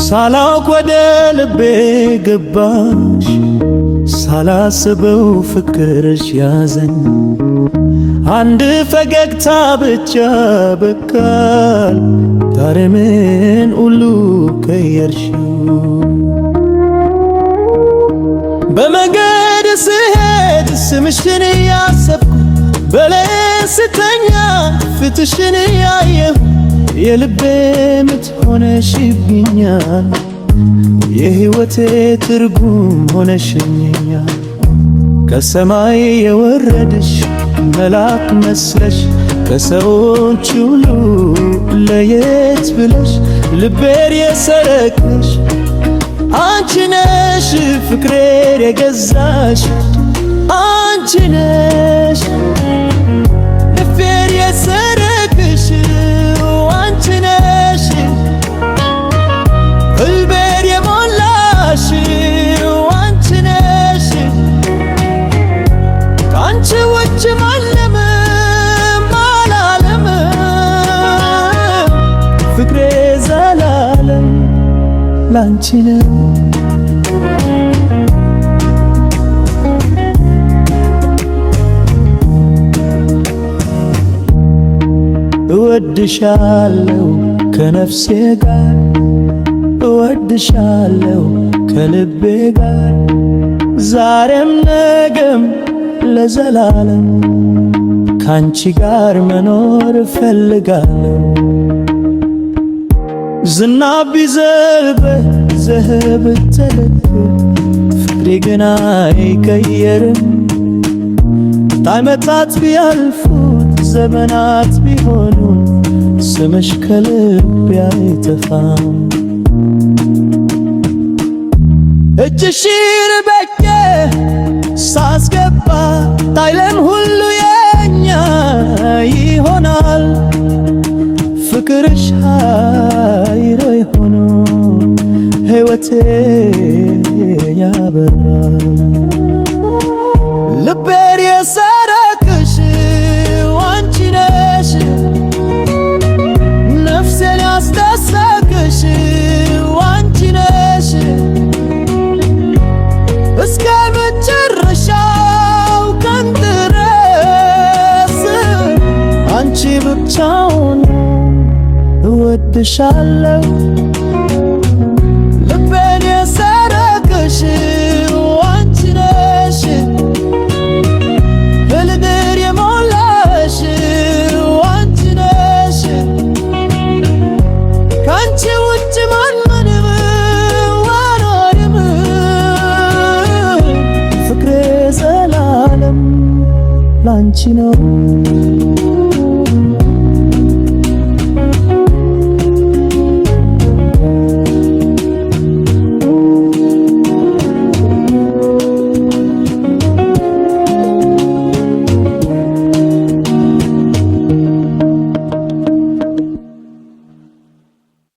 ሳላውቅ ወደ ልቤ ገባሽ ሳላስበው ፍቅርሽ ያዘኝ አንድ ፈገግታ ብቻ በቃል ታሪሜን ሁሉ ቀየርሽው በመንገድ ስሄድ ስምሽን ያሰብኩ በለስተኛ ፍትሽን ያየሁ የልቤ ምት ሆነሽብኛል የሕይወቴ ትርጉም ሆነሽኛል ከሰማይ የወረድሽ መልአክ መስለሽ ከሰዎች ሁሉ ለየት ብለሽ ልቤን የሰረቅሽ አንቺ ነሽ ፍቅሬን የገዛሽ አንቺ ነሽ ልቤን የሰረቅሽ አንቺ ነሽ ልቤን የሞላሽ አንቺ ነሽ ከአንቺ ውጭ ማንም አላለም ፍቅሬ ዘላለም ላንቺ ነው እወድሻለሁ ከነፍሴ ጋር እወድሻለሁ ከልቤ ጋር ዛሬም ነገም ለዘላለም ካንቺ ጋር መኖር እፈልጋለሁ ዝናብ ቢዘንብ ዘህብ ብትልብ ፍቅሬ ግን አይቀየርም ዓመታት ቢያልፉት ዘመናት ቢሆኑ ስምሽ ከልቤ አይጠፋም እጅሽን በእጄ ሳስገባ ታይለም ሁሉ የኛ ይሆናል ፍቅርሽ ኃይል ሆኖ ሕይወቴ ያበራል ልቤን የሰረቅሽ አንቺ ነሽ ነፍሴን ያስደሰትሽ አንቺ ነሽ እስከ መጨረሻው ቀን ድረስ አንቺ ብቻውን እወድሻለሁ ልቤን የሰረቅሽ አንቺ ነሽ ልቤን የሞላሽ አንቺ ነሽ ካንቺ ውጭ ማንም አልኖርም ፍቅሬ ዘላለም ላንቺ ነው